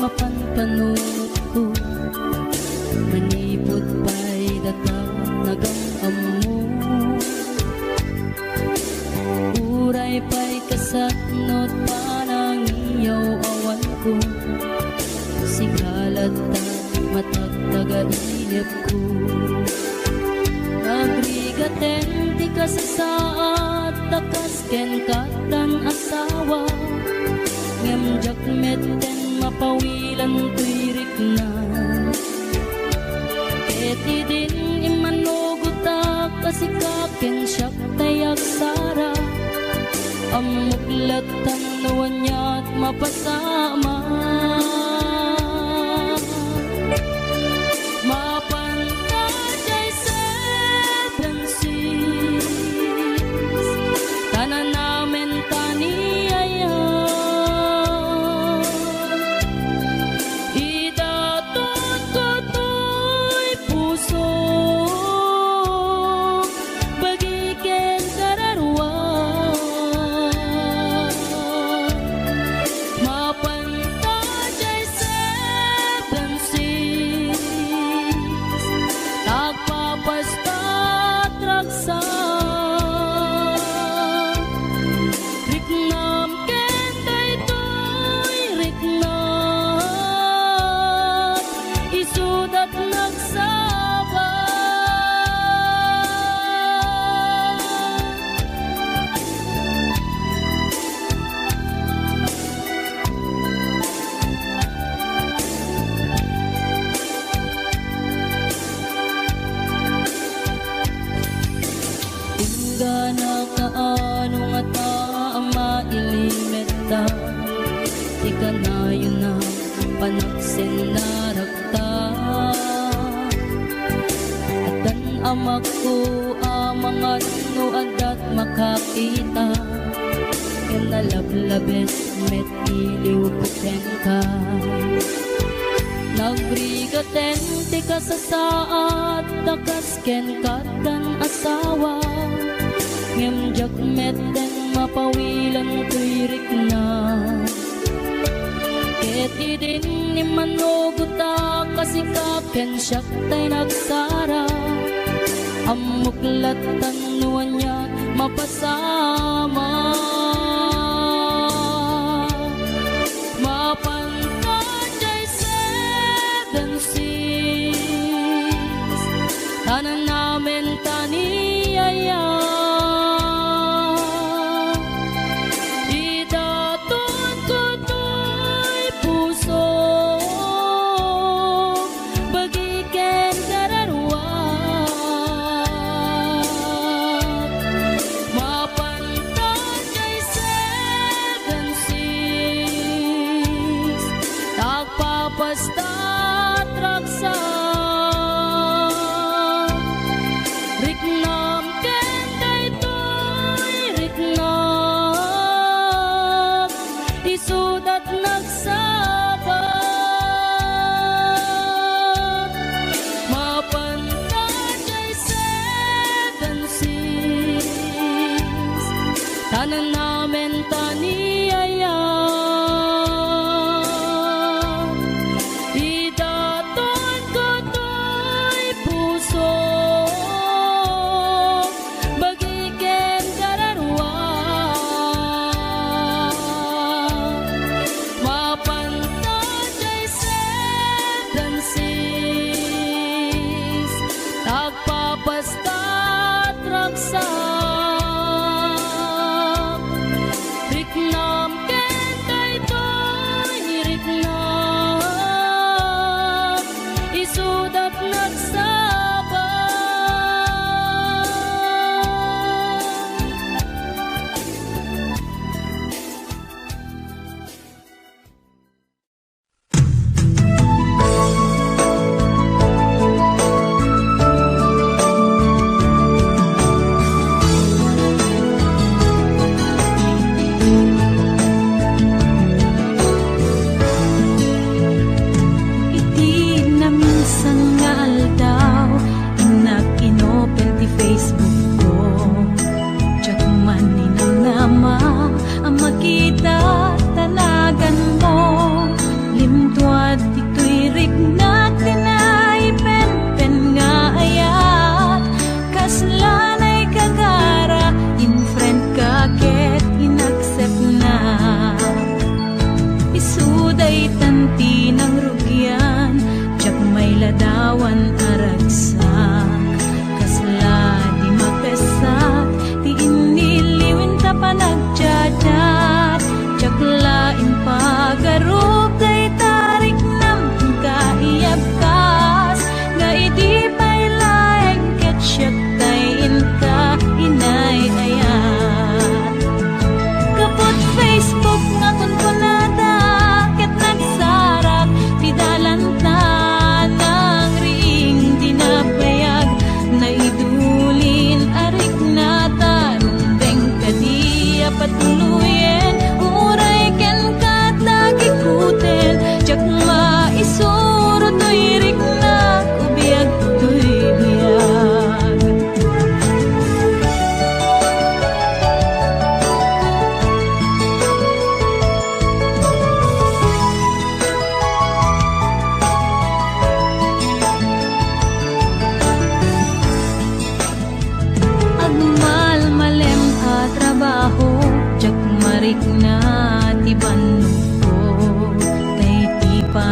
mapanpanunot ko. Manipod pa'y datanagang amo, uray pa'y kasatnot panang iyaw awan ko. Sigalat at matagtaga-inip ko. Nagrigaten ti kasasaat takas ken katan asawa, ngem jakmeten mapawilan tuirik na. Eti din imanugutak kasikaken siyak tayak sara, amuklatan nawan niya't mapasama. Mapantay seven seas, tanan namin taniyaya. Idatot ko to'y puso, bagiken kararwa. Mapantay seven seas, tagpapastat raksa. Riknam ken daytoy riknam, isudat nagsaba. Tingga na kaano nga taama ilimeta, di ka na yun na panaksin na rakta. At ang amak ko amang ano adat makakita, yan nalablabes met iliw puten ka. Nagrigaten ti kasasaat takas ken katan asawa, ngem jakmeten mapawilan tuirik na. Eti din ni manuguta kasikaken siyak tay nagsara, amuklatan nuwan niya mapasama. Mapantay seven seas, tanan namin taniyaya. Idatot ko to'y puso, bagiken kararwa. Mapantay seven seas, tagpapastat raksa. Riknam ken daytoy riknam, isudat nagsaba. Mapantay seven seas, tanan namin taniyaya.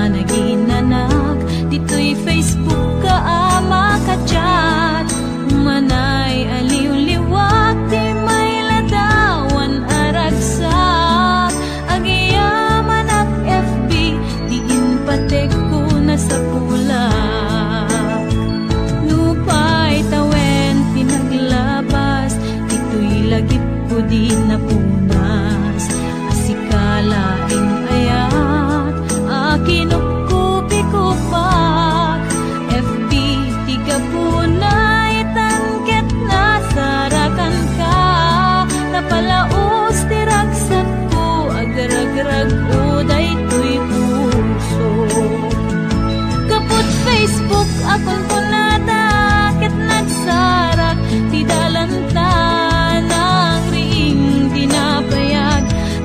managinanak, dito'y Facebook ka ama ka-chat. Manay aliw-liwat, di may ladawan aragsak. Agiyaman at FB, diin patek ko na sa pulak. Lupay tawen pinaglabas, dito'y lagip ko di napunas. Asikalaing ayat, akinupkupi ko pa. FB tiga punay, tangket na sarakan ka. Napalaos tiragsat ko, agragrag uday to'y puso. Kaput Facebook akon ko natakit nagsarak, ti dalanta ng ring dinapayag.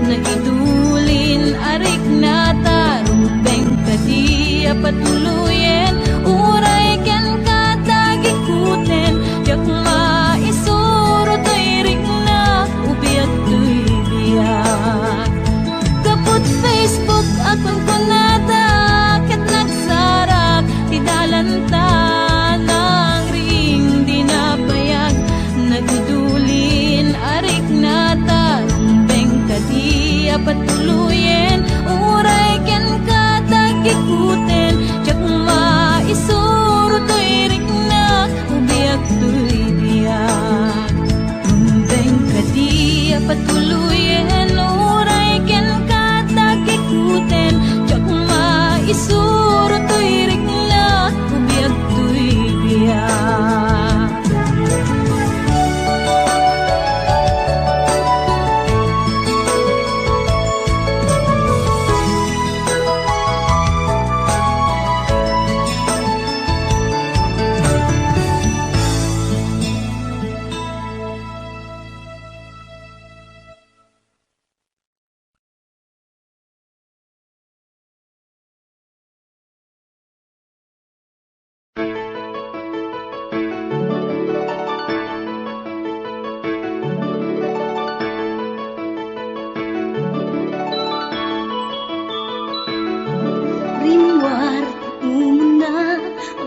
Naidulin arik na tarumbeng kadi apatuluyen, uray ken katagikuten. Jak maisuro to'y ring na ubiyat to'y biyak. Kaput Facebook akon ko natakit nagsarak, ti dalanta ng ring dinapayag. Nagdulin arik na tarumbeng kadi apatuluyen, uray ken katagikuten. Jak maisuro to'y ring na ubiyag to'y biyak. Rumbeng kadi apatuluyen, uray ken katagikuten. Jak maisuro to'y ring na ubiyag to'y biyak. Rimwar umuna,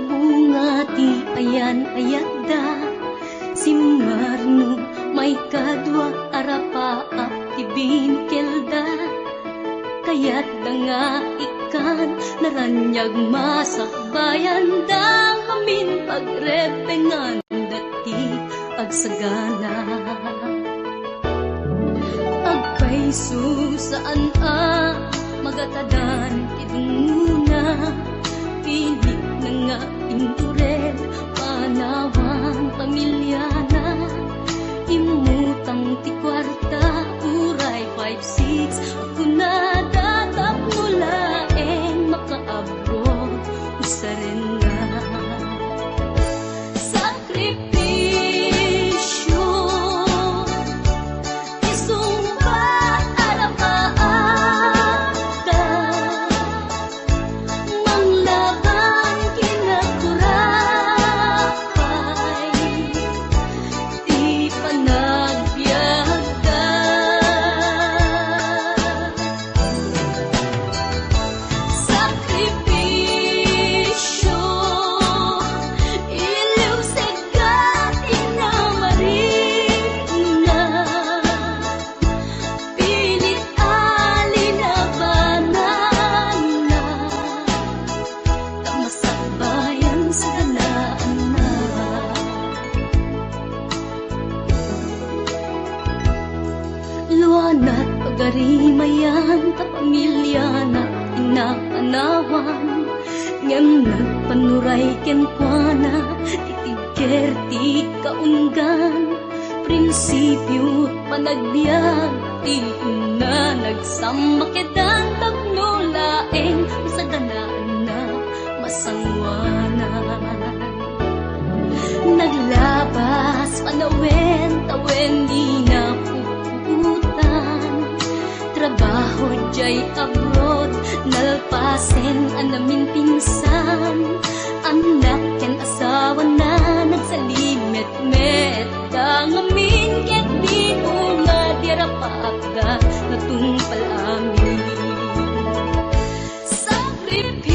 bunga ti ayan ayadda. Simmarno may kadwa arapa at ti binkelda. Kayat da nga ikan naranyag masakbayan da. Amin pagrepengan dati agsagana. Agpaiso saan magatadan idunguna. Pilit na nga indurel, panawang pamilyana. Imutang ti kwarta, uray 5-6. Ako na datap nulaeng makaabot, usarin na. Sakripisyo, isumbat arapaata. Manglaban kinakurapay, di panagbiagda. Sakripisyo, iliw segat inamarina. Pilit alinabanan na, tamasakbayan sa ganaan na. Luanat pagarimayan, kapamilya na inaanawan. Ngem nagpanuray ken kuana, titigker ti kaunggan. Prinsipyo panagbiag, ti na nagsamakedan. Tagnulaeng sa ganaan na masangwanan. Naglabas panawen, tawen di na puputan. Trabaho jay abroad, nalpasen anamin pinsan. Anak ken asawa na nagsalimet-met. Dangamin ket di nga dirapagda natungpal amin. Sakripisyo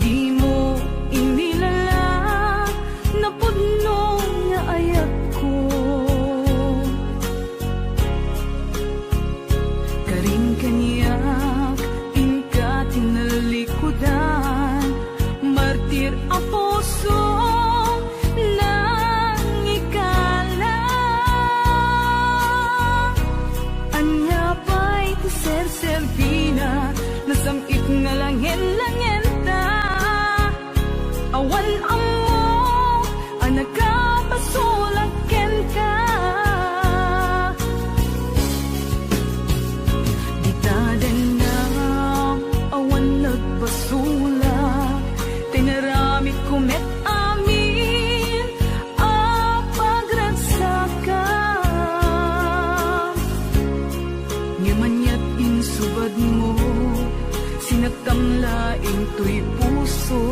di mo inilala na pudno nga ayat ko. Karing kaniyak inka tinalikudan, martir a puso nang ikala. Anya pa'y ser-servina, nasamit nga langin-langin ta. Awan amo, anak ka pasulaken ka. Di ta din na awan nagpasula, tinaramit kumet amin a pagragsakan. Ngimanyat insubad mo, sinagtamlaing to'y puso,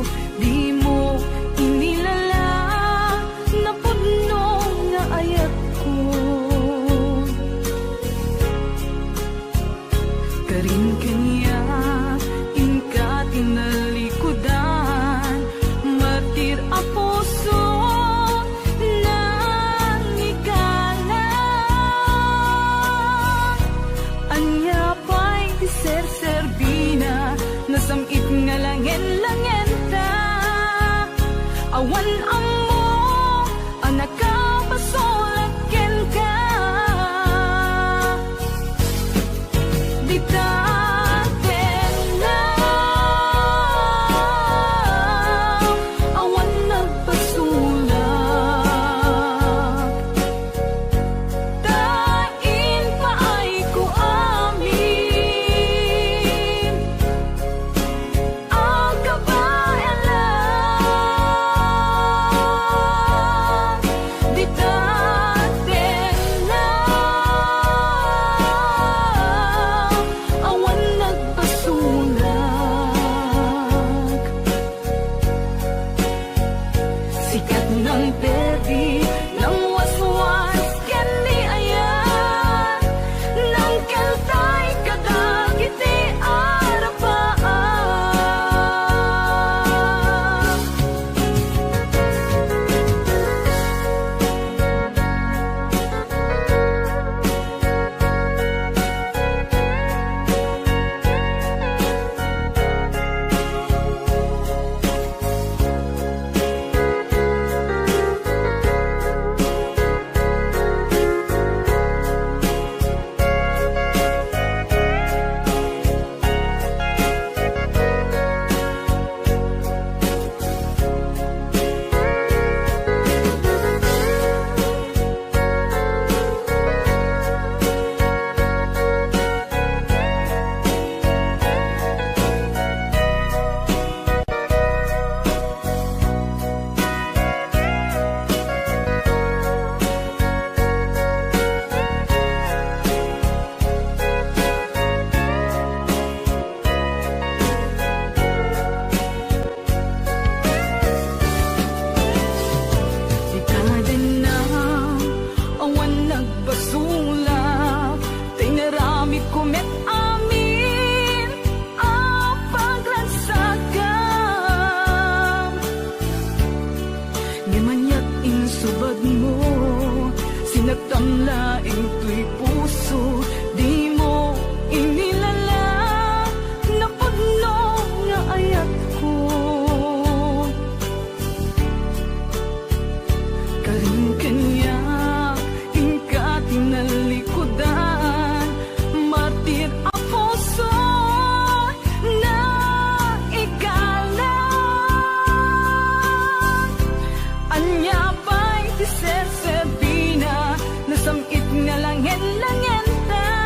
di mo inilala na pudno nga ayat ko. Karing kanya inka tinalikudan, martir a puso nang ikala. Anya pa'y ser-servina, nasamit nga langin-langin ta. Awan amo, anak ka pasulaken ka. Di ta din na awan nagpasulak, tain pa ay ko amin ang kabayan lang. Di tatin na awan nagpasulak. Sikat ng perdi ng waswas kani ayan, ng kaltay kadagiti arapaan. Di ka din na awan nagpasulak, tinaramit kumet amin ang pagragsakan. Ngimanyat insubad mo, sinagtamlaing to'y puso, di mo inilala na pudno nga ayat ko. Karing kanya inka tinalikudan, martir a puso na ikala. Anya pa'y ser-servina, nasamit nga langin-langin ta.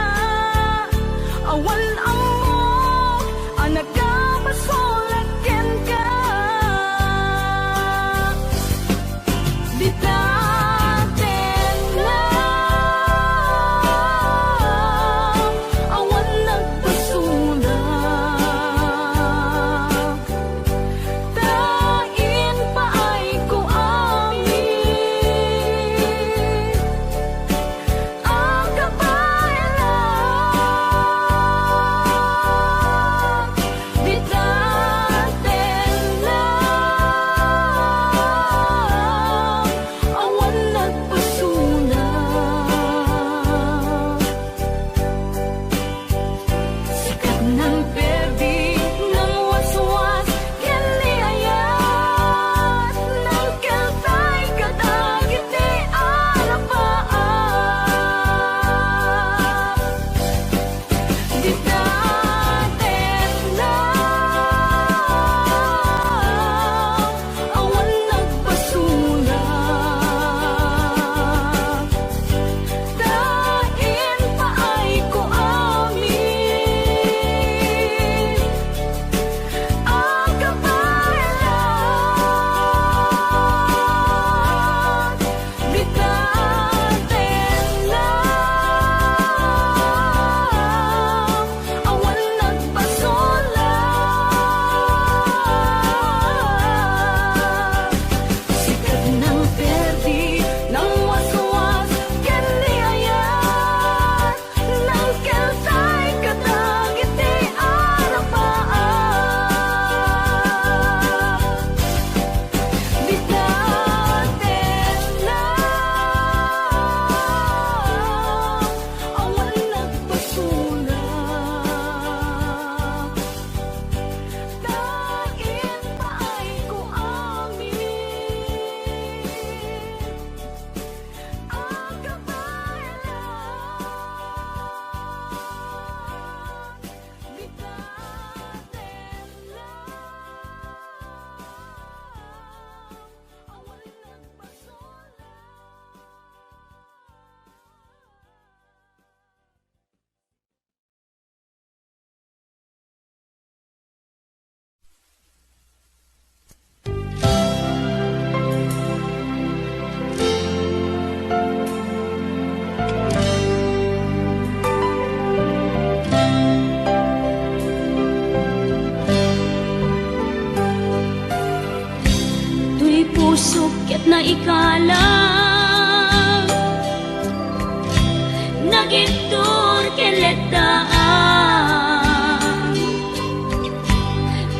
ket na ikalang nagitur keletaan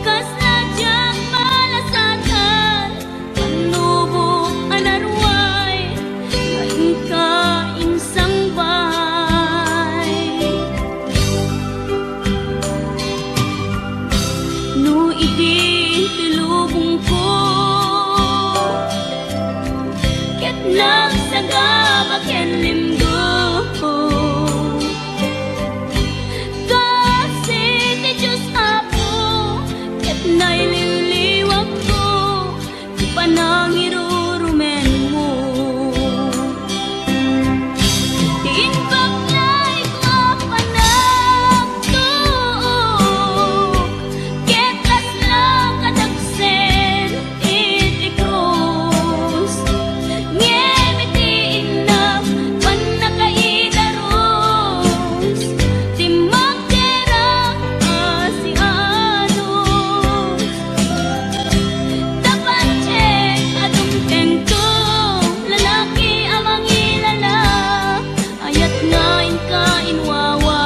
kas nadyang malasatan panubo anarway ngayon ka insang bay no idi tilubong ko ket nagsagabak ken limdo kasi ti Diyos Apo ket naililiwag ko ti panangirurumen mo ti inbaklay ko panagtuok ket laslang kadagsen iti krus ngem iti inam panakaidaros ti magderang asianos dapat check adung tengtong lalaki amang ilala ayat ngain ka inwawa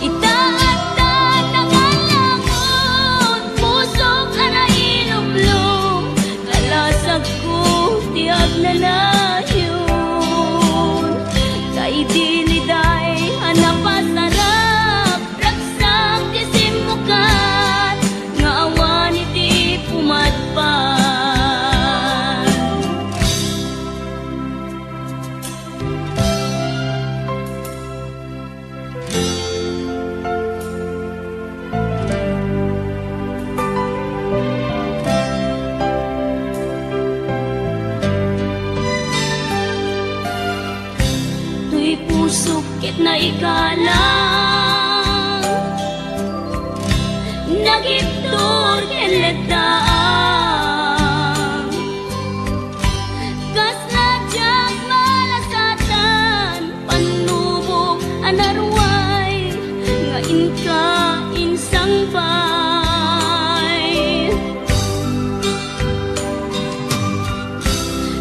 itaatan nangalangon pusok ana ilumlum kalasag ko ti agnalayon kay diliday hanapasarap raksang ti simukan nga awan iti pumatpan tuy pusok ket na ikalang nagiptur keletaan kas nadyang malasatan panubok anarway ngain ka insang bay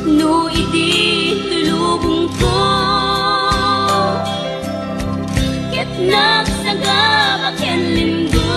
no idi tulubong ko ket nagsagabak ken limdo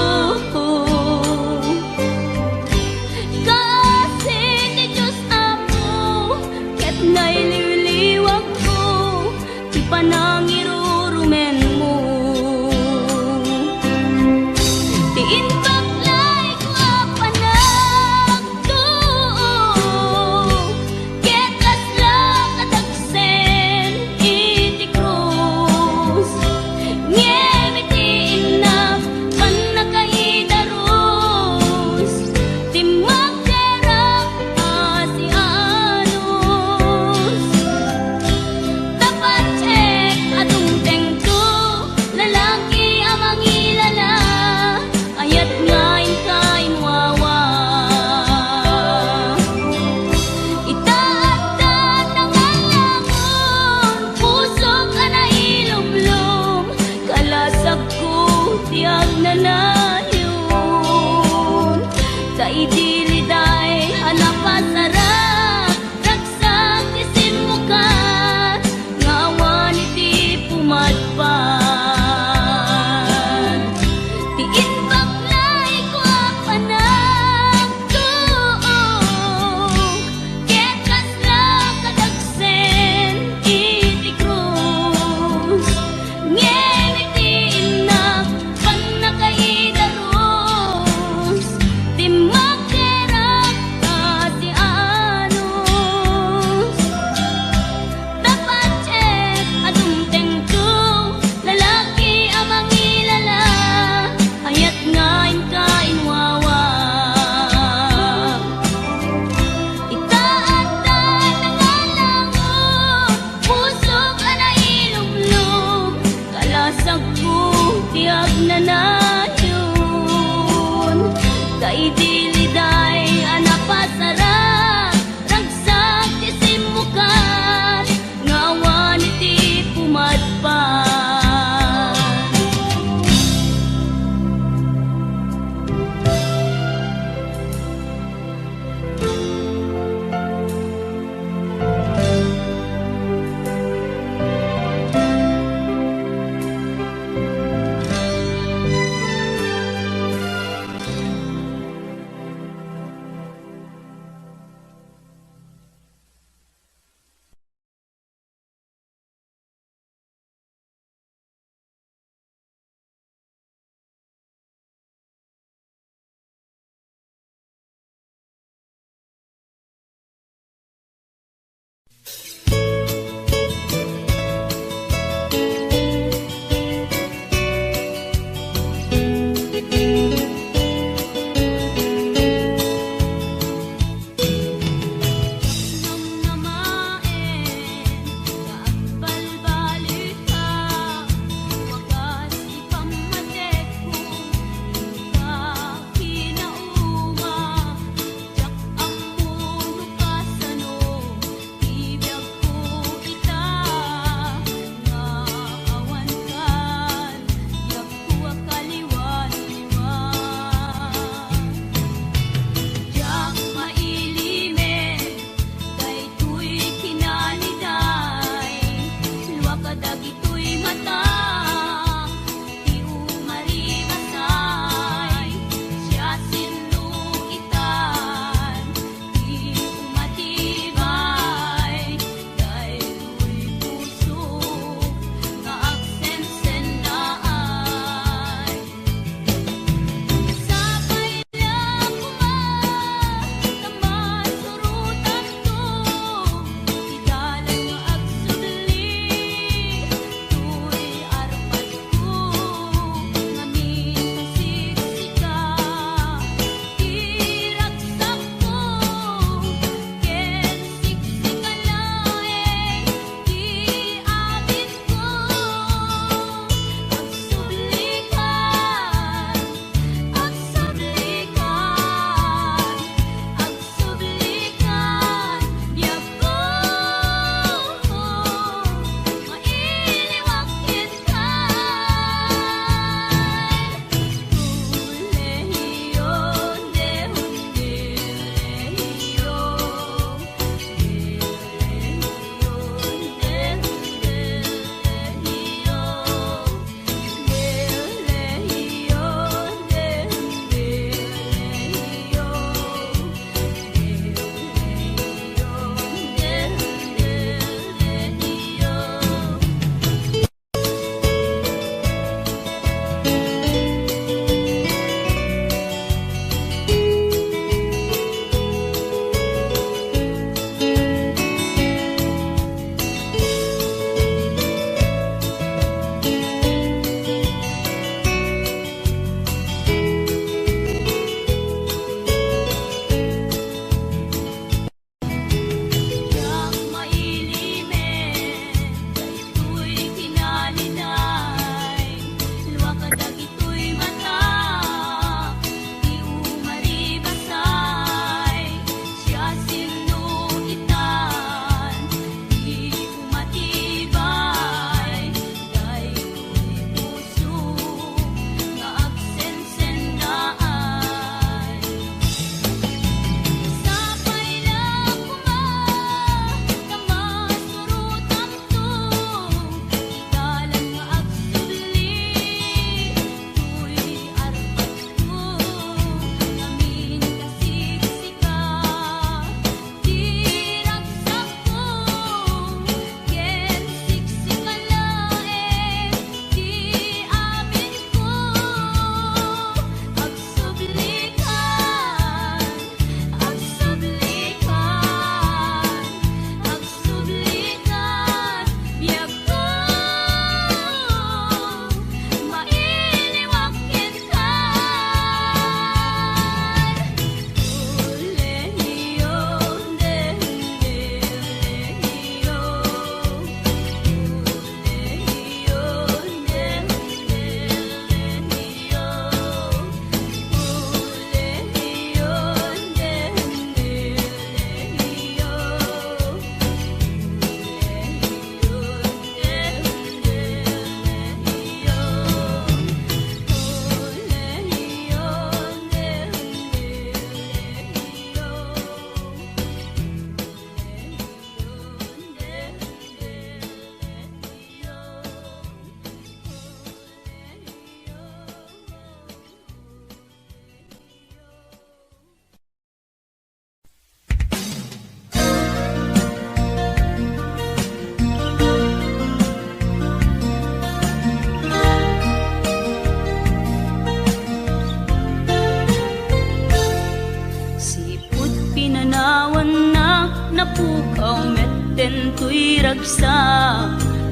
napukaw metten tuy ragsa,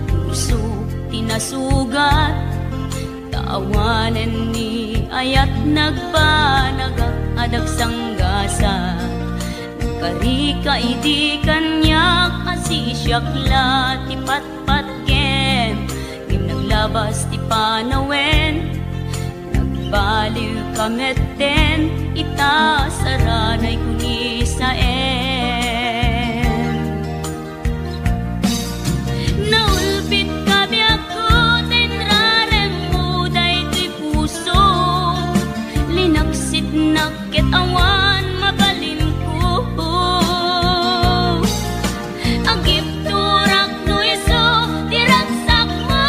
puso tinasugat, taawanen ni ayat nagpanagak adag sanggasa. Karika idi kanyak asisyakla ti patpatken, ngim naglabas ti panawen, nagbaliw kametten, ita saranay kuni saen. Naulpit kami ako, tenrarem mo daytoy puso, linaksit nakit awan mabalin ko. Agip turak no iso, diragsak mo,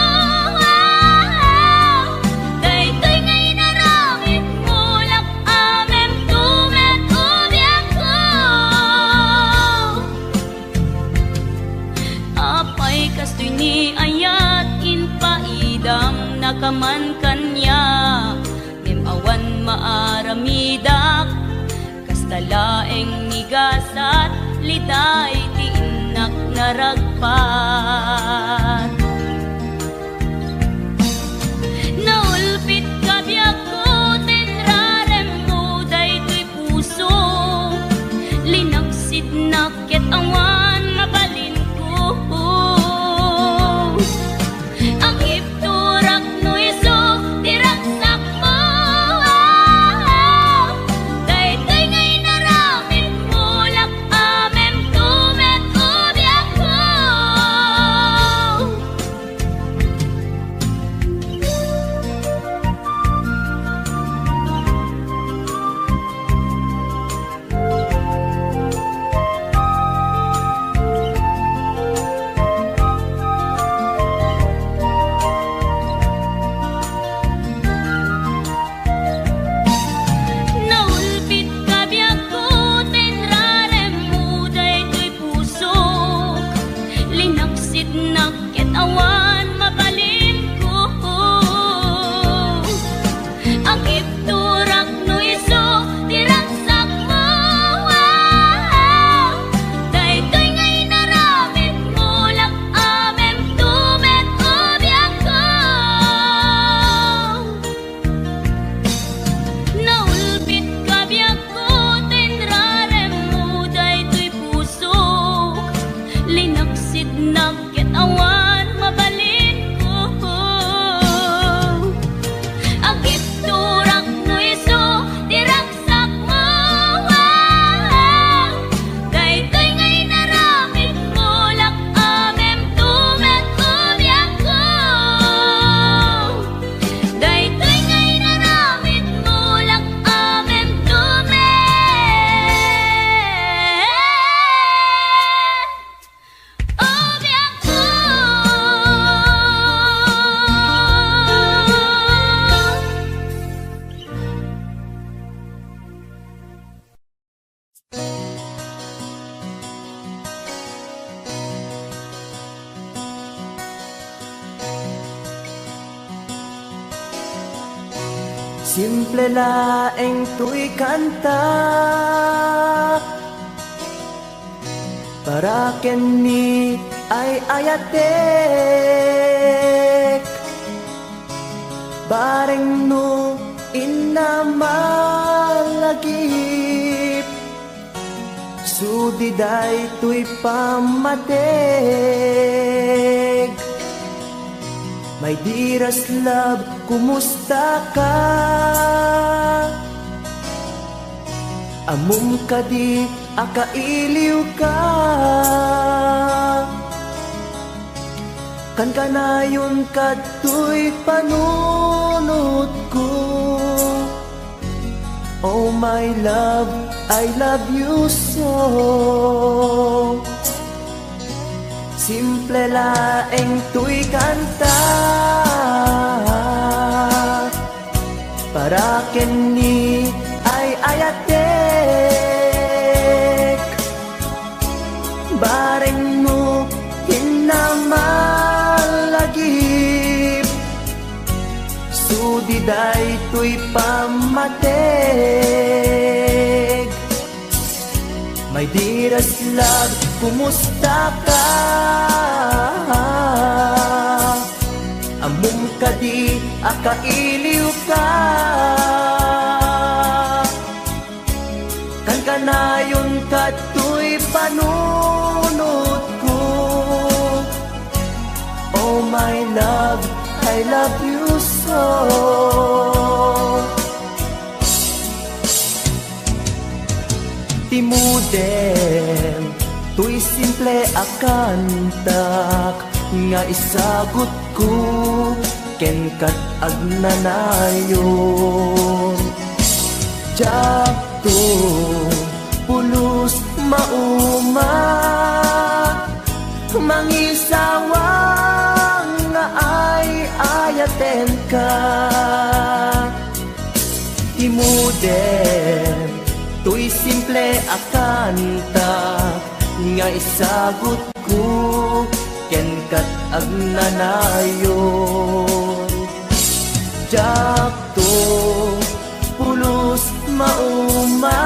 daytoy ngay naramit mo, lak amem tumet ubiak ko. Apay kastoy ni ayat inpaidam nakaman kanya, ngem awan maaramidak, kastalaeng nigasat, liday ti inak naragpat. Naulpit kabiyak ko, tenrarem mo daytoy puso, linaksid nakit awan mabalin ko. Ang ipturak no iso, diragsak mo, daytoy ngay naramit mo, lak amem tumet ubiak ko. Naulpit kabiyak ko, tenrarem mo daytoy puso, linaksid nakit awan mabalin ko. Ang ipturak no iso, diragsak mo, daytoy ngay naramit mo, lak amem tumet ubiak ko. Naulpit kabiyak ko, tenrarem mo daytoy puso, linaksid nakit awan mabalin ko. Agip turak no iso, diragsak mo, daytoy ngay naramit mo, lak amem tumet ubiak ko. Daytoy ngay naramit mo, lak amem tumet ubiak ko. Simple laeng tuy kanta, para kenni ay ayatek, bareng no inamalagip, sudiday tuy pamateg. My dearest love, kumusta ka? Amum ka di akailiw ka, kan kanayon kadtoy panunot ko. Oh my love, I love you so. Simple laeng tuy kanta, para kenni ay ayatek, bareng mo hinamalagip, sudiday tuy pamateg. My dearest love, kumusta ka? Amum ka di, akailiw ka. Kan kanayon ka tuy panunod ko. Oh my love, I love you so. Timuden, tuy simple akantak, nga isagot ko, ken kat agnanayon. Jakto, pulos mauma, mangisawang nga ay ayaten ka. Timuden, tuy simple akantak, nga isagot ko, ken kat agnanayon. Jakto, pulos mauma,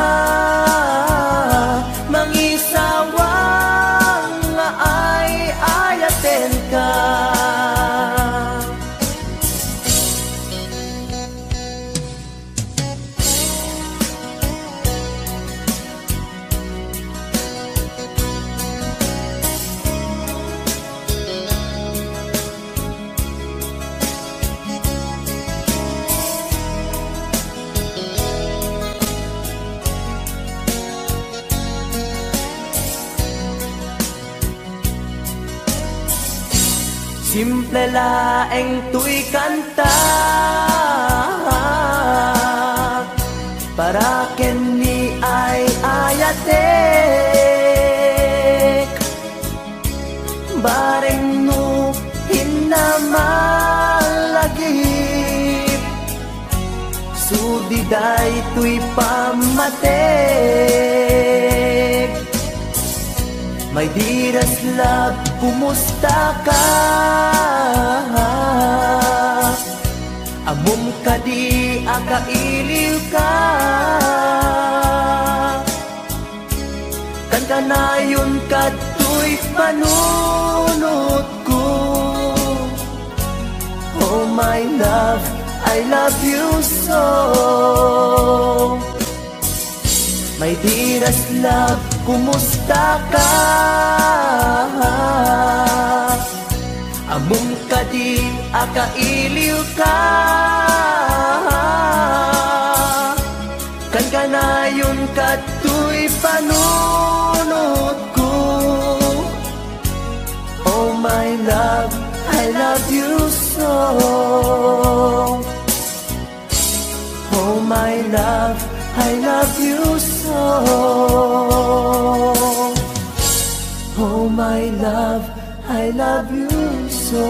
mangisawang nga ay ayaten ka. Simple laeng tuy kanta, para ken ni ay ayatek. Bareng no hinamalagip, sudiday tuy pamatek. My dearest love, kumusta ka? Amum ka di, akailiw ka. Kan kanayon ka tuy panunod ko. Oh my love, I love you so. My dearest love, kumusta ka? Amum ka di, akailiw ka. Kan kanayon ka tuy panunod ko. Oh my love, I love you so. Oh my love, I love you so. Oh my love, I love you so.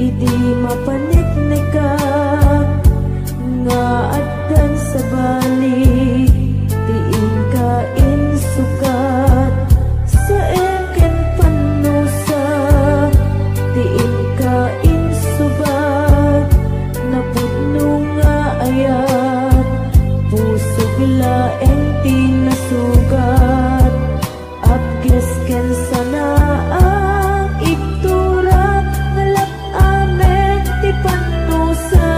Idi mapaniknikan nga addan sa balik, tiin kain sukat sa eken panusa, tiin kain subat napudno nga ayat, pusog laeng tinasugat, abges ken sana ang iktura ngalap amen ti panusa.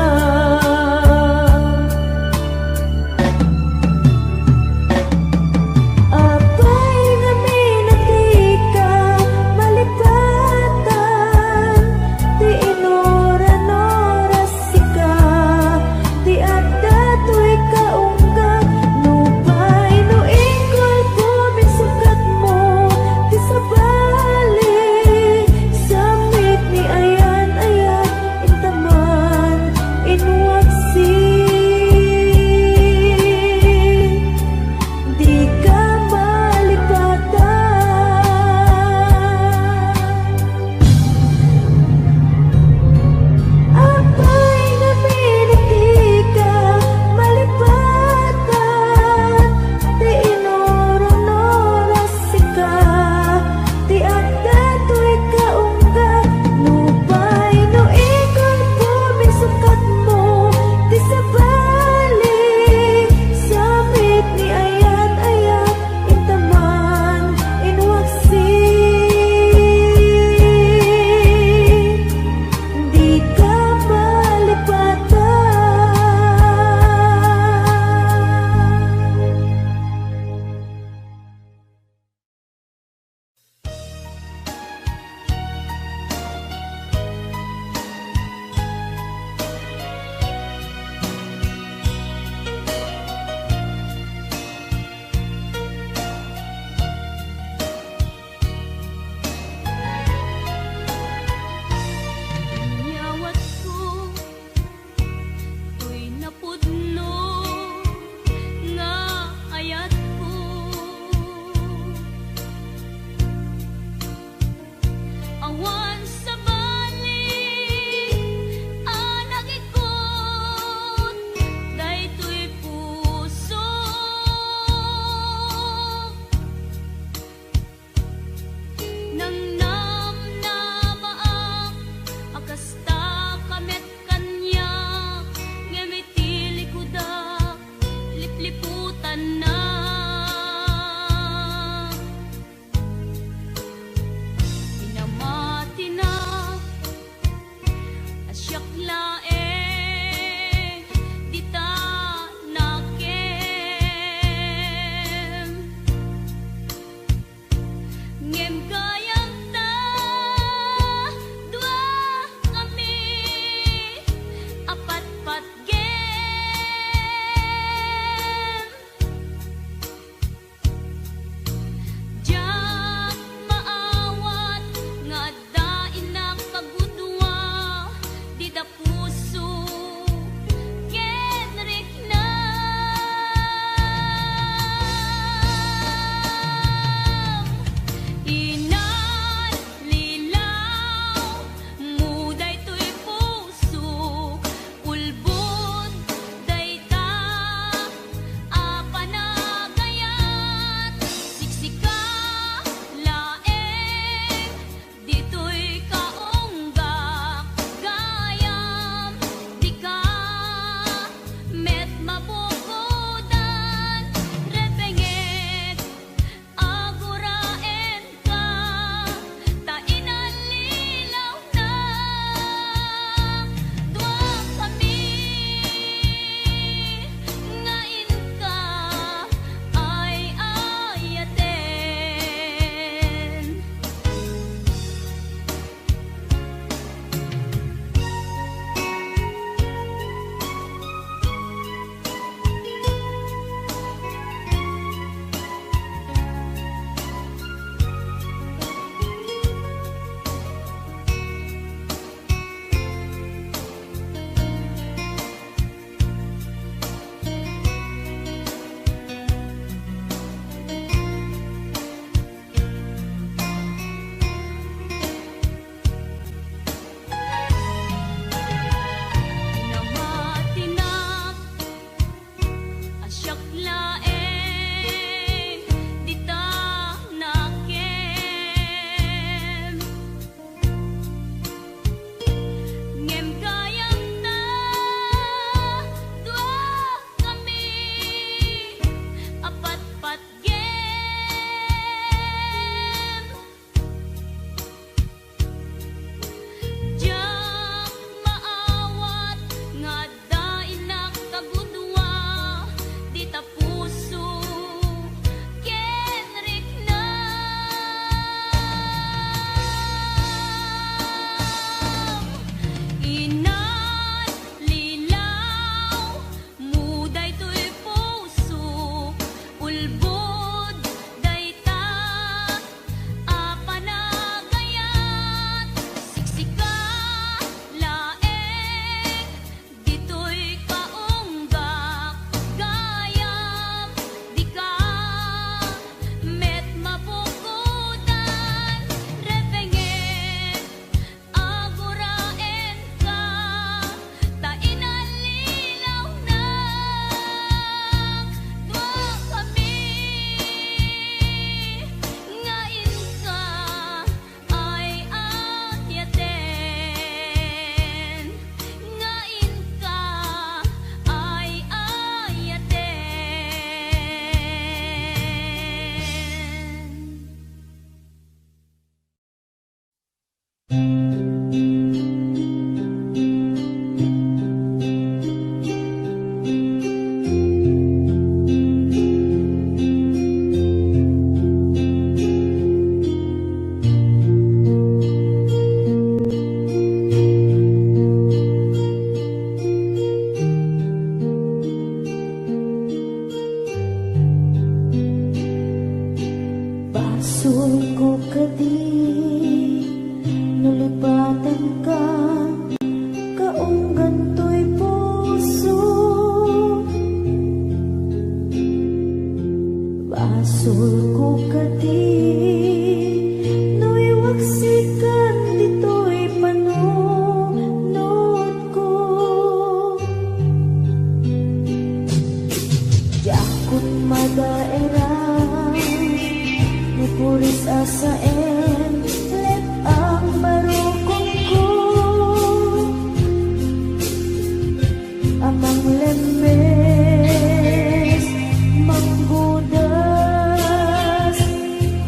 lipatan ka, kaunggan to'y puso. Basol ko kati, no'y waksikan dito'y panunod ko. Jakot madaera, ni puris asaen, let ang barukong ko. Amang lembes, manggudas,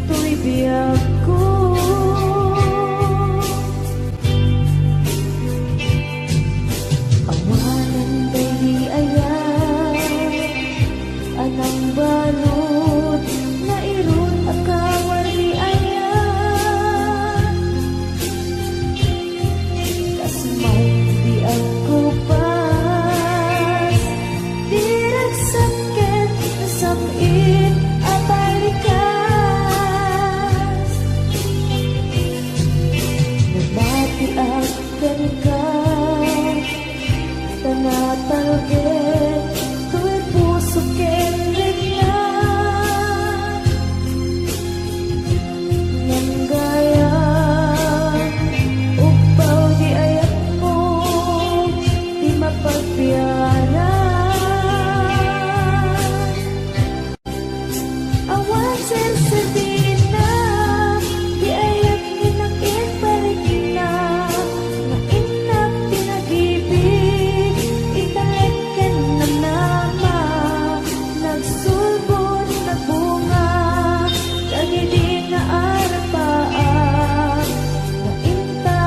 to'y biyag ko. Awanan ba'y ayan, anang balot, na irun akawar ni ayan. Kas may di ako pas, dirag sakit na samin abalikas. Nabati at ka, tanatalgin, tu'y puso kenrig na. Nang gaya, upaw di ayat mo, di mapagpiyara. Awan sensatin na, di ayat ninakit balik na. Na inak pinag-ibig, italagkan na nama. Nagsulbon na bunga, kagidi nga arapaan. Na inta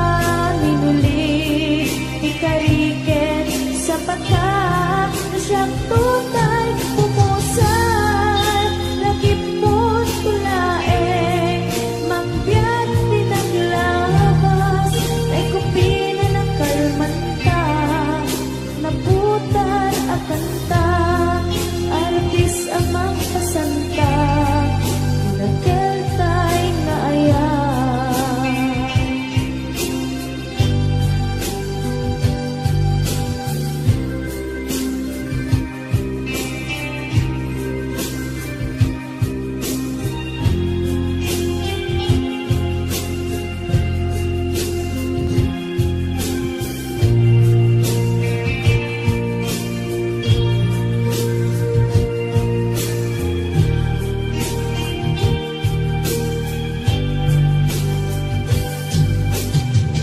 minuli, ikariken sa pata. Na siyang tutay pumusan, lakip mo't tulaeng. Mangbiyak pinaglabas, ay kupina ng kalmanta. Naputan at kanta, artis amang pasanta. Nagkeltay na ayan.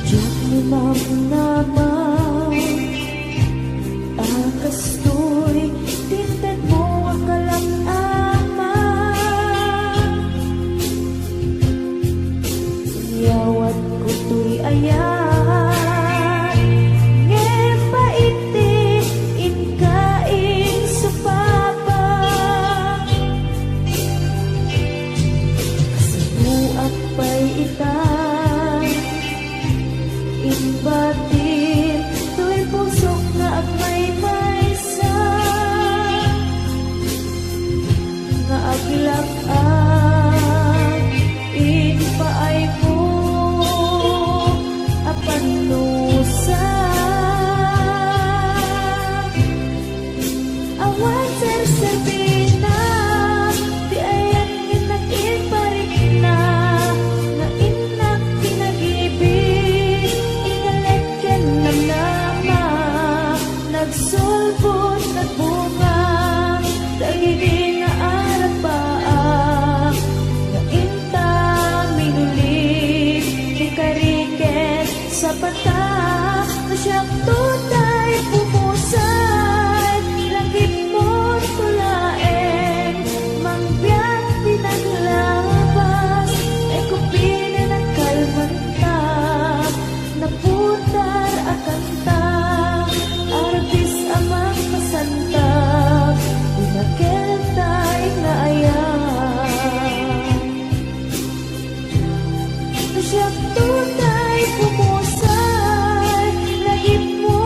Diyak ni naman, akas to'y tintad mo ang kalangama. Siyawat ko to'y ayan, ngepaiti, inkain sa papa. Kasabuak pa'y itan, imbatin, to'y pusok na at may maysa. Nga aglak-an, inpaay mo, apanusa. Awan sersabina, di ayan ginagin parik na. Na inak pinag-ibig, ingalagyan ng nama. Nagsulbon na bunga, dagiti nga arapaan. Na inta minuli, di kariket sa pata. Na siyang tutay pumusan, langit mo't tulaeng. Mangbiyak pinaglabas, ay kupina ng kalmanta. Naputar at kanta, artis amang pasanta. Pinagkeltay na ayan. Na siyang tutay pumusay, lagip mo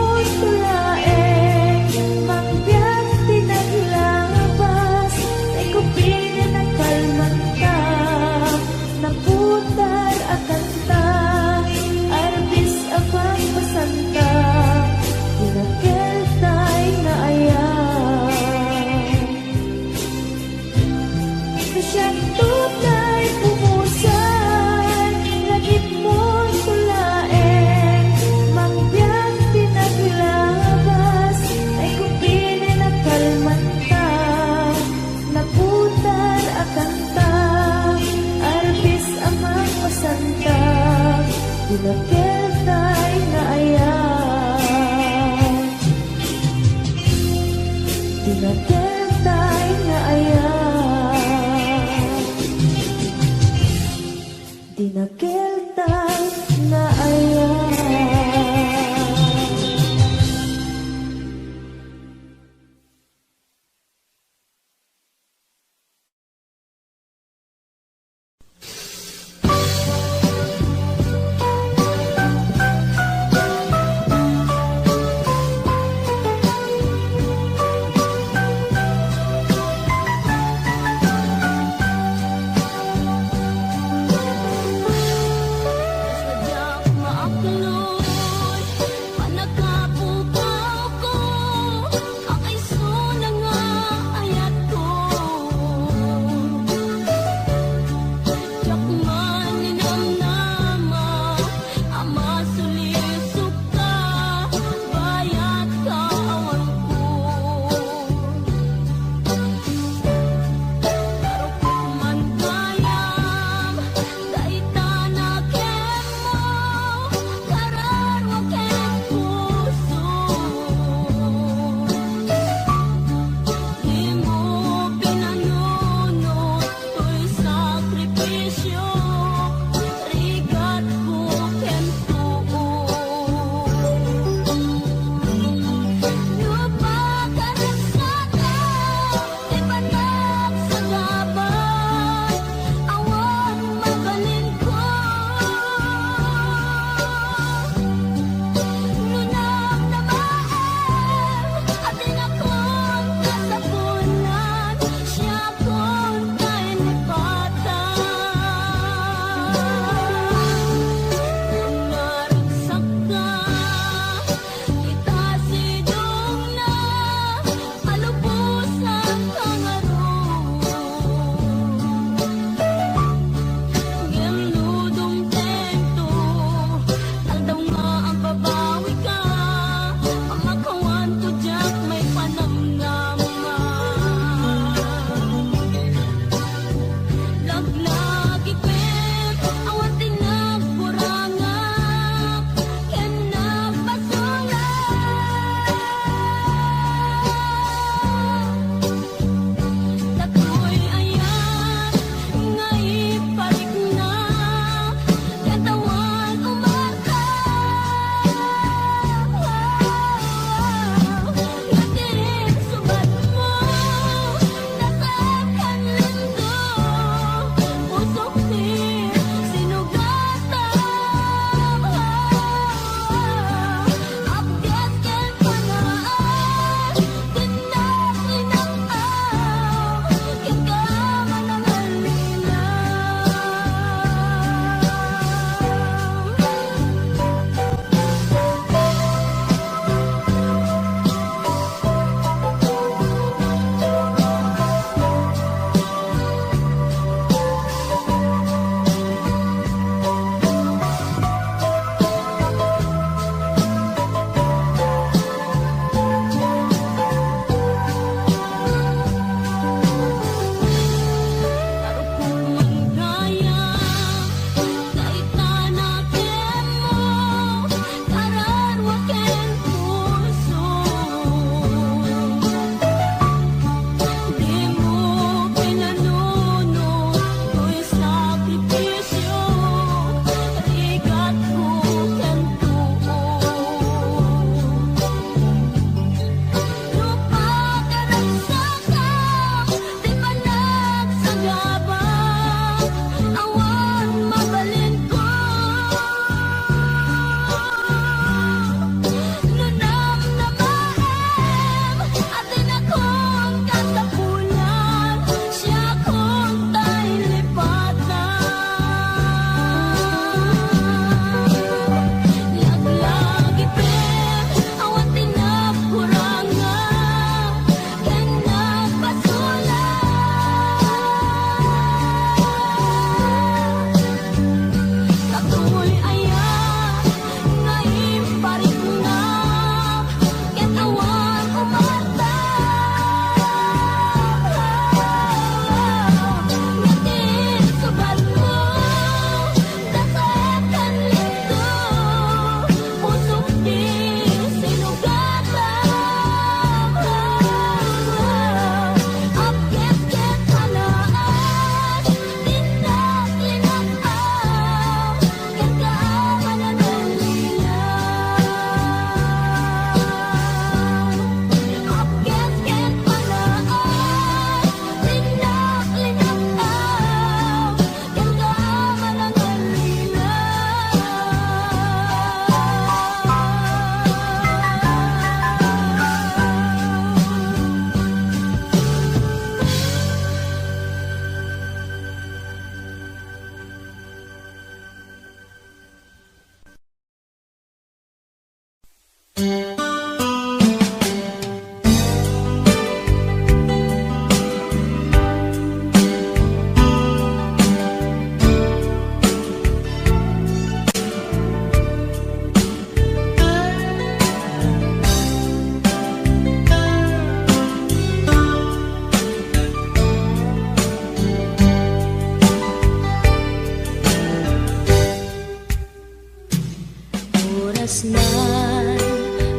Nagpalitan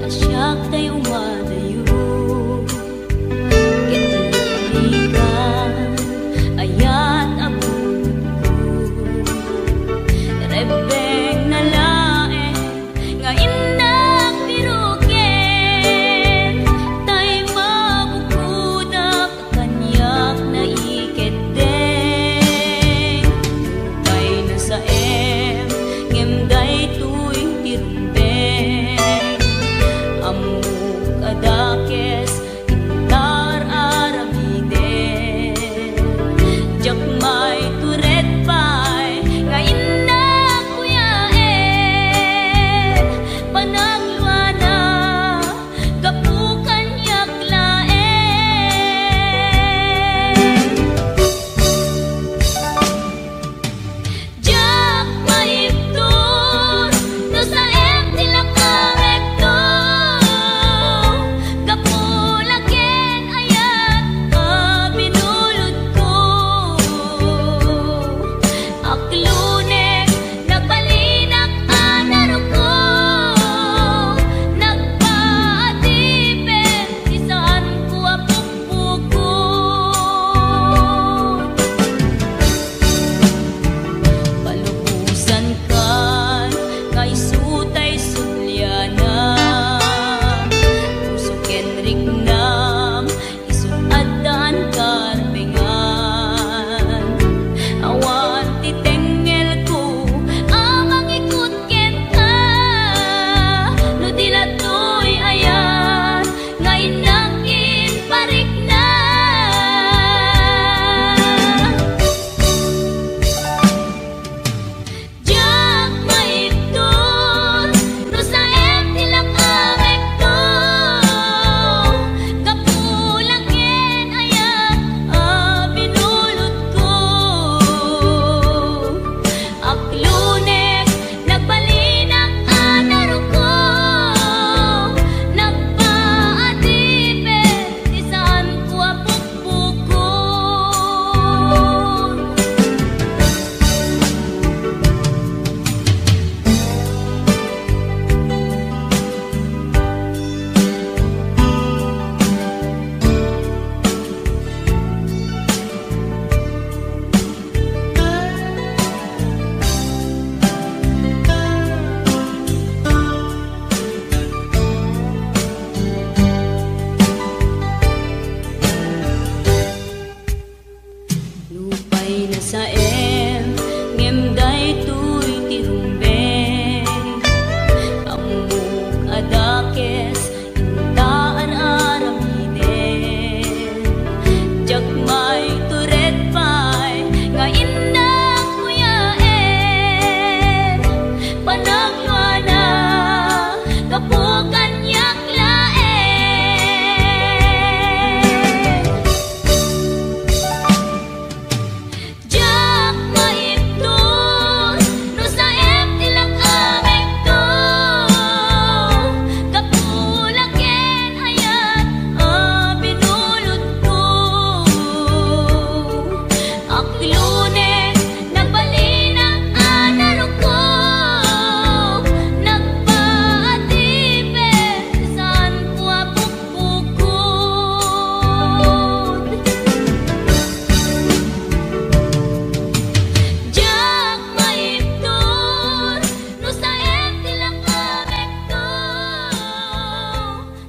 asyak tay umadayo Kitilikan ayat abot ko Rebeng na laeng nga indak pirugen Tay mabukudak kanyak na iketeng Tay na sa ngem tuy tirumbeng Amuk adakes intar aramiden Jak may turet pay nga indak kuyaen Panagluana kapukan yaklaen Jak maiptur no sa tilakarekto Kapulaken ayat binulod ko Aklunek nagbalinak anaro ko Nagpaatipin isaan ko apukpukon Palubusan kan nga isutay sulyana Puso kenrik nam isun adan karpengan Awan titengel ko amang ikut kenta No dilatoy ayan nga inangkin parik na Jak maiptur no sa tilakarekto Kapulaken ayat binulod ko Aklunek nagbalinak anaro ko Nagpaatipin isaan ko apukpukon Lupay na sa ngem tuy tirumbeng Amuk adakes intaan aramiden Jak may turet pay nga indak kuyaen Panagluana kapukan yaklaen Jak maiptur no sa tilakarekto Kapulaken ayat binulod ko Aklunek nagbalinak anaro ko Nagpaatipin isaan ko apukpukon Jak maiptur no sa tilakarekto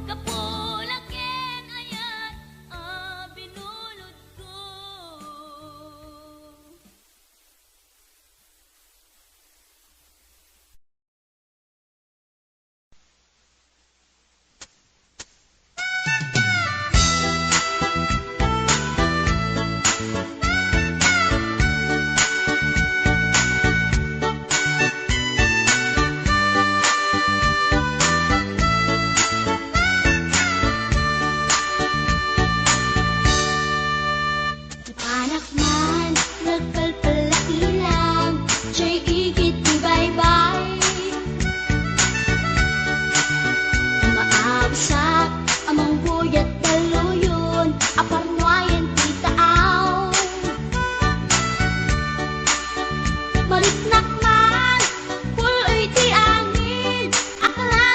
Kapulaken ayat binulod ko Anak man, nagkalpalak ilang Siya'y igit ni bye-bye Maabsak amang buyat daluyon Aparnuayan titaaw Maritnak man, puloy ti angin Akala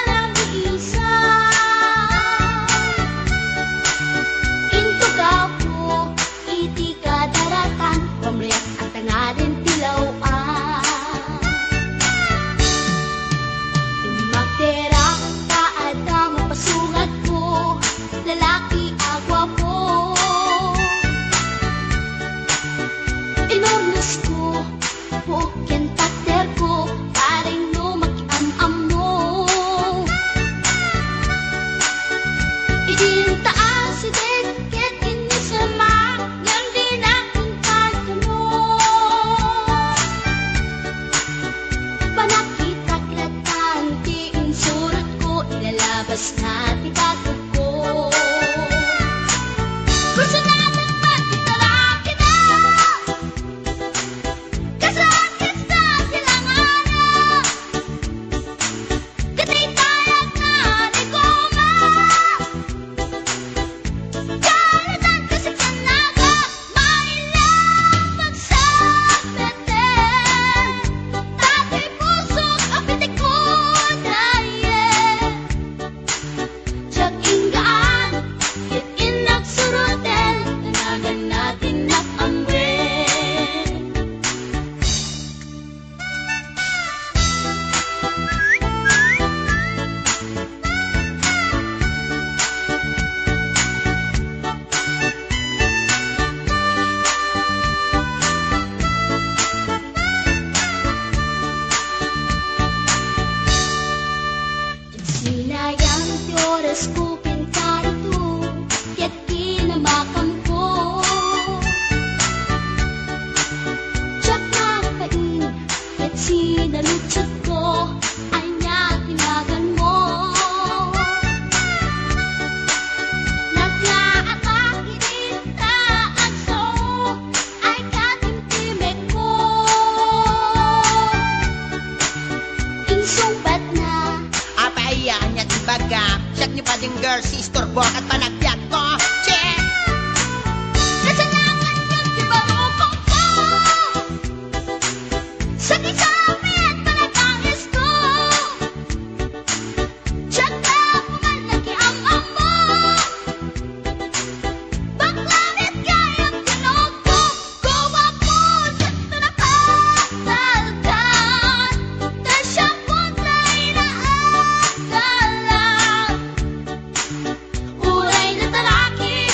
lalabas na titatuko. Gusto natin magtitalaki na, kasakit sa silanganan, katay-tayag na ligoma, kalatan kasi kanaga, mailang magsabete, tatay puso't apitik ko daye. Tiyak inggaan, hitin nagsurutin, tanagan natin nakamwe. Sinayang ti oras ko pinkarito, ket kinamakam ko. Tiyak nakapain, ket sinalutsot ko, ay niya tinagan mo. Naglaatang inita at so, ay katimtimek ko. Insumbat na, Apayaan niya tibaga, siyak niyo pa ding girl, sister, bok at panagbiag ko. Check! kasalanan yung tibarupong ko. Sa kisapit panagangis ko, tiyak na pumalaki ang amo. Baklamit kayang tinog ko, gawa po sa tunapagdaldan, na siyang puntay na agalan. Uray na talaki,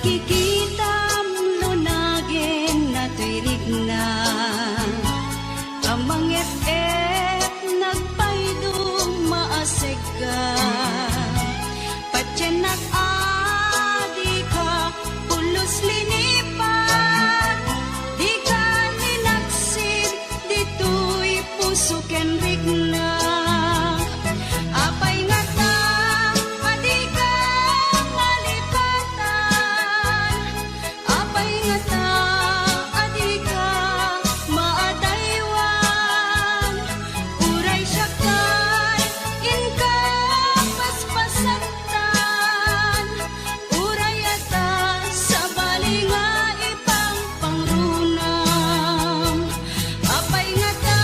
Kikitam lunagin na tuirig na Amang et nagpaydong maasig ka Patyanak adi ka pulos linipan Di ka ninaksid dito'y puso ken rigna Apay nga ta adi ka malipatan Apay nga ta adi ka maadaywan Uray siya kay inka paspasaktan Uray ata sa bali nga ipang pangrunam Apay nga ta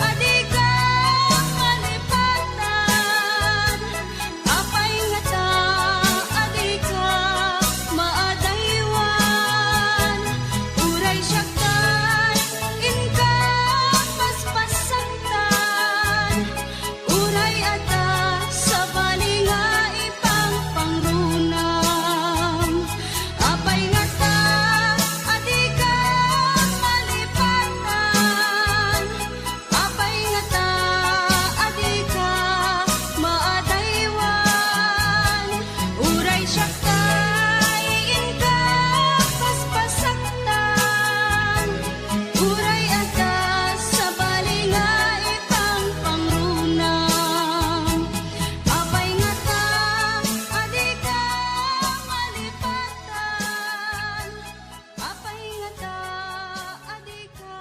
adi ka malipatan Apay nga ta adi ka maadaywan Uray siya kay inka paspasaktan Uray ata sa bali nga ipang pangrunam Apay nga ta adi ka malipatan Apay nga ta adi ka maadaywan Uray siya kay inka paspasaktan Uray ata sa bali nga ipang pangrunam Apay nga ta adi ka malipatan Apay nga ta adi ka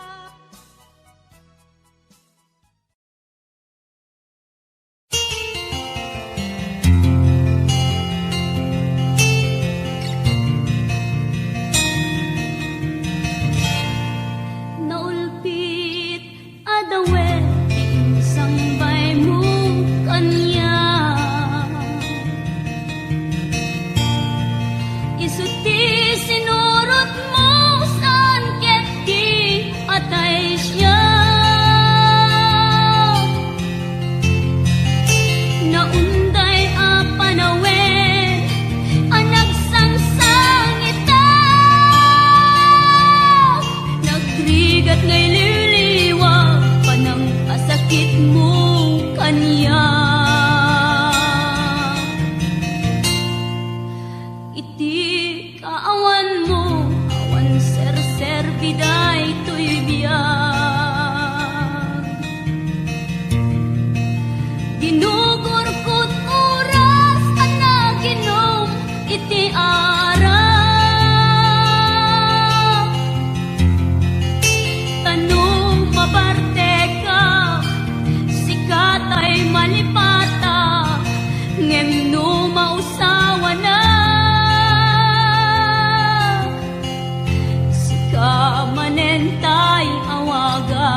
Naulpit adawet sambay mo kanya Isuti sinurot mo saan ket di atay siya Naunday a panawid anak sangsangita Nagrigat ngay liliwag panang asakit mo kanya Iti kaawan mo awan ser biday to'y biyag Ginugor ko't oras anaginom iti arap Tanong mabarte ka sikat ay malipata ngem no mausawa na Sika manentay awaga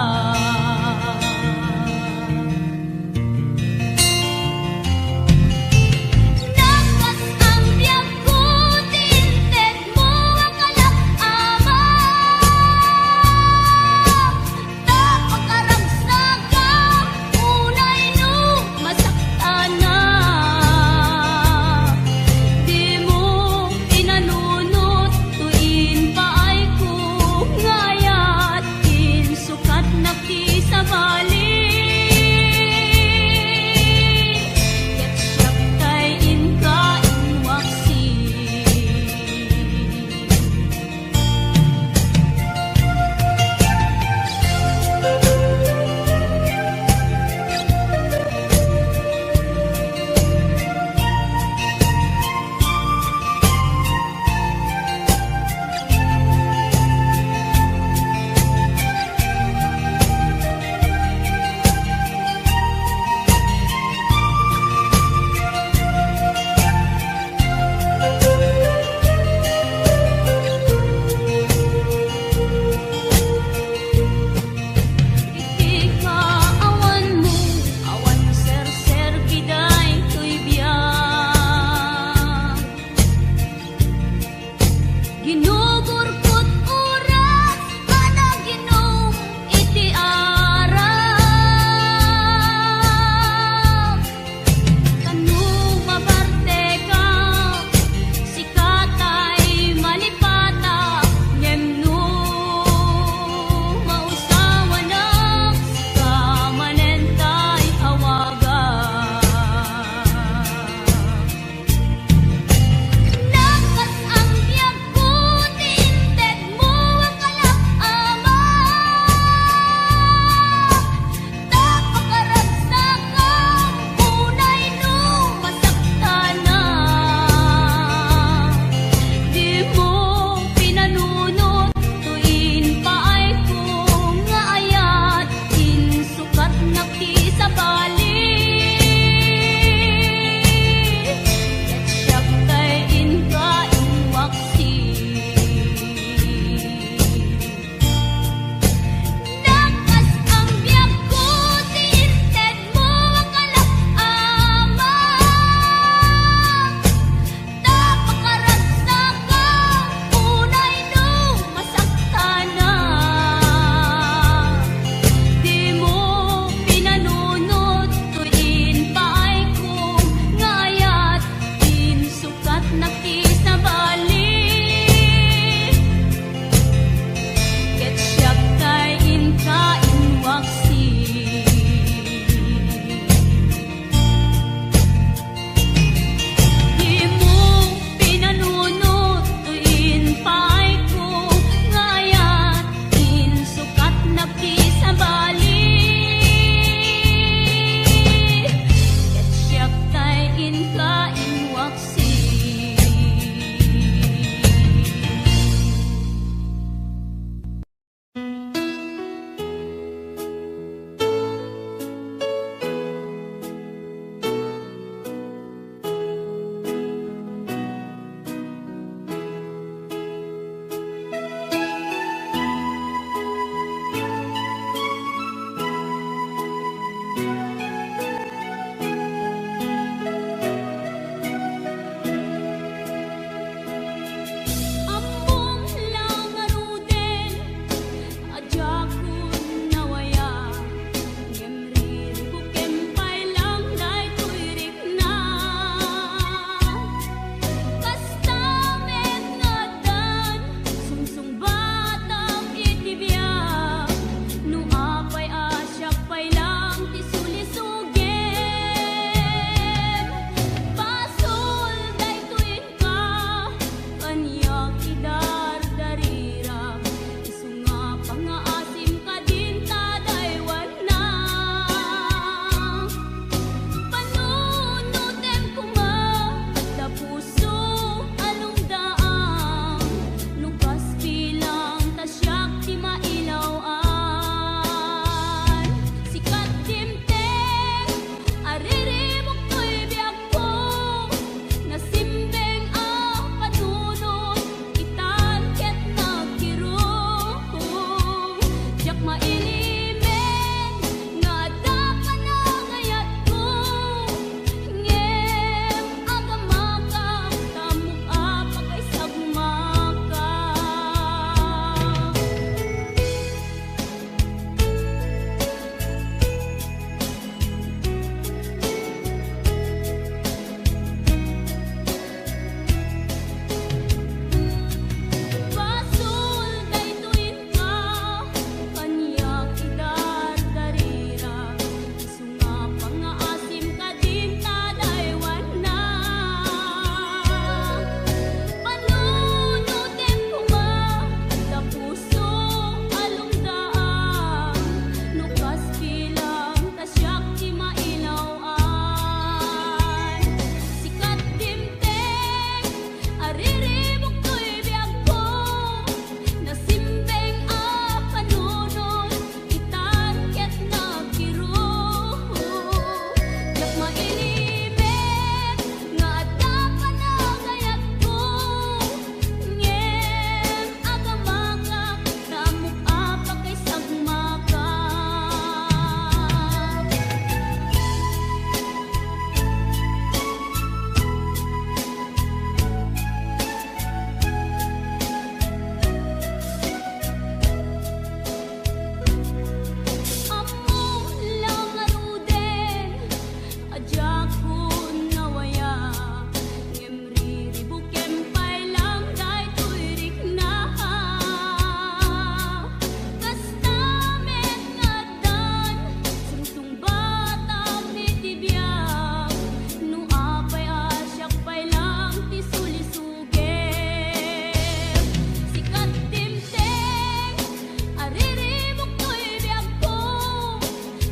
mailibet nga adda panagayat ko ngem agamaka namuk-a pa kay sagmaka. Amo lang aruden adya ko nawaya ngem riribukem pay lang daytoy riknaha kastamet nga dan sumsung batang nitibiyag no apay asyak pay lang ti sulisugem sikat timteng ariribok to'y biyag ko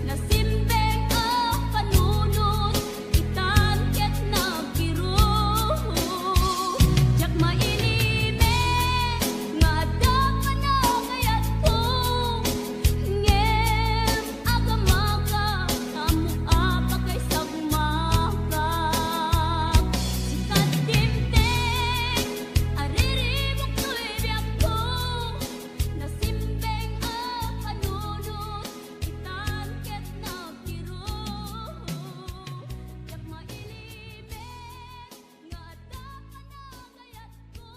nasimbeng ang panunot itan ket nagkiro jak mailimen nga adda panagayat ko ngem agamaka namuk-a pa kay sagmaka sikat timteng ariribok to'y biyag ko nasimbeng ang panunot itan ket nagkiro jak mailimen nga adda panagayat ko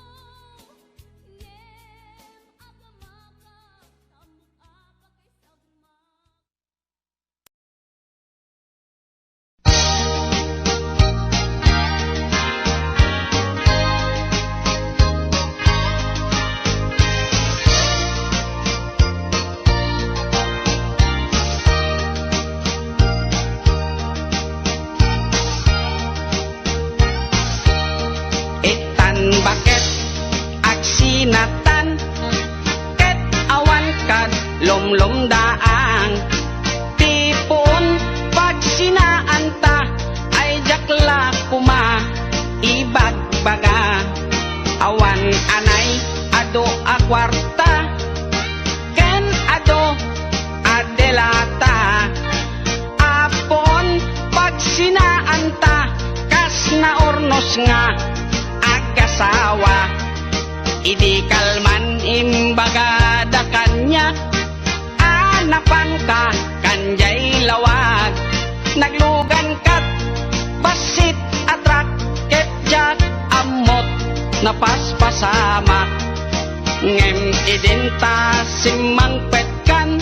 ngem agamaka namuk-a pa kay sagmaka. Itan bakit agsinatan ket awan kad lomlom daang tipon pagsinaan ta ay jakla kuma ibagbaga awan anay ado a kwarta ken ado adelata apon pagsinaan ta kas na ornos nga agasawa idi kalman imbaga da kanya anapan ka kanjay lawag naglugan kat basit atrak ket jak amot napaspasama ngem idinta simang petkan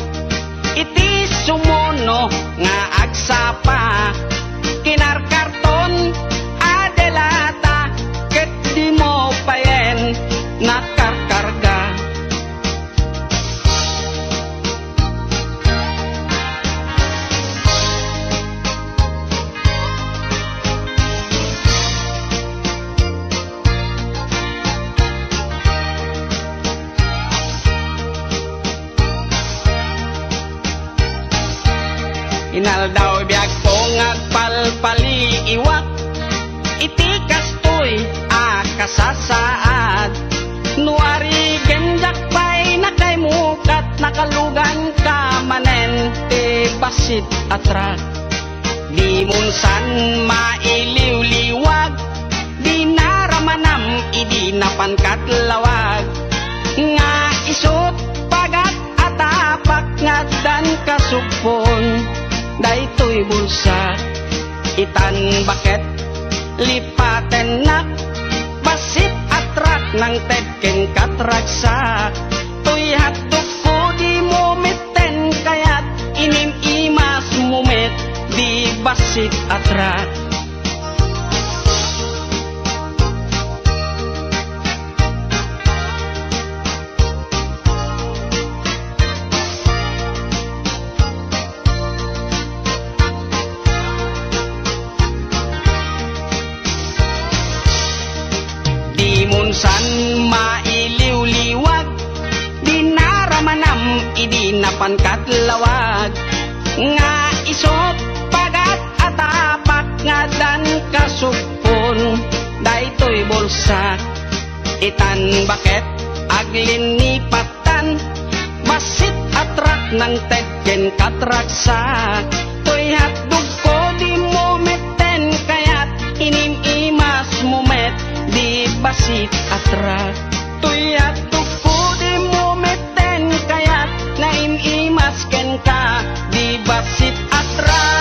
iti sumuno nga agsapa kinarkarton adelata ket di mo payen nakarkarga inaldaw biag ko ngagpalpali iwak iti kastoy akasasaad nuari genjak pay nakaymukat nakalugan ka manen ti basit atrak di munsan mailiw-liwag di naramanam idi napankat lawag nga isot pagat atapak nga dan kasupon daytoy bulsa itan bakit lipaten nak basit atrak nang tedken katraksa tuy hatok ko di mumiten kayat inim imas mumit di basit atrak munsan mailiw-liwag di naramanam idi napankat lawag nga isot pagat atapak nga dan kasupon daytoy bulsa itan bakit aglinipatan basit atrak ng tedken katraksa tuy hatdog ko di mo met basit atras tuyat tuku di mumiten kayat naimimasken ka di basit atras.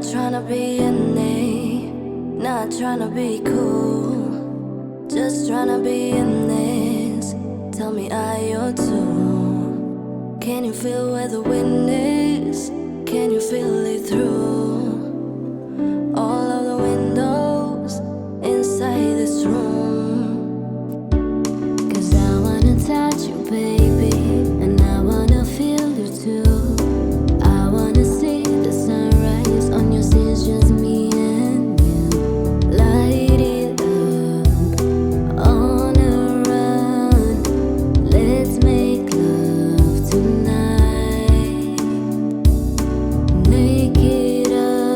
tryna be unique, not tryna be cool, just tryna be in this. Tell me, are you too? Can you feel where the wind is? Can you feel it through all of the windows inside this room? 'Cause I wanna touch you, baby, and I wanna feel you too. I wanna see the sunrise on your stage, just me and you. Light it up on a run. Let's make love tonight. Make it up.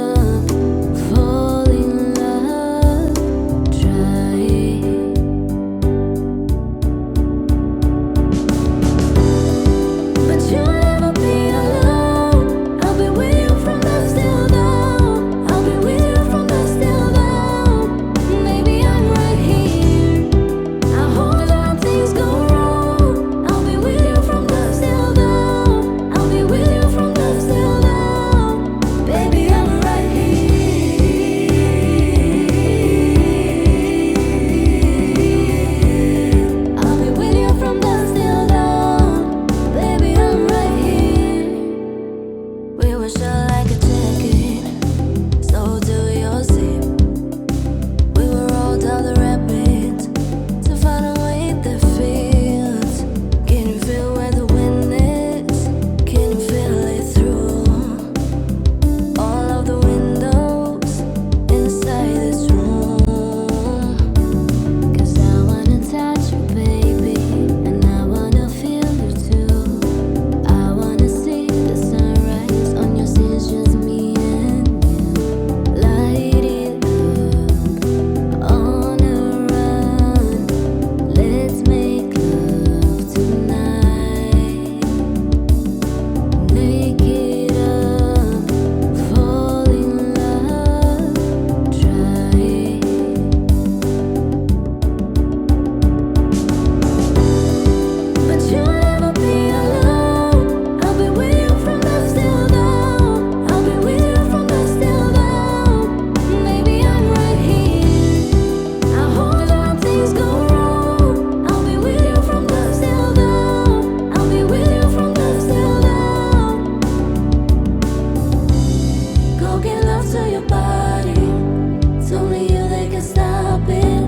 only you that can stop it.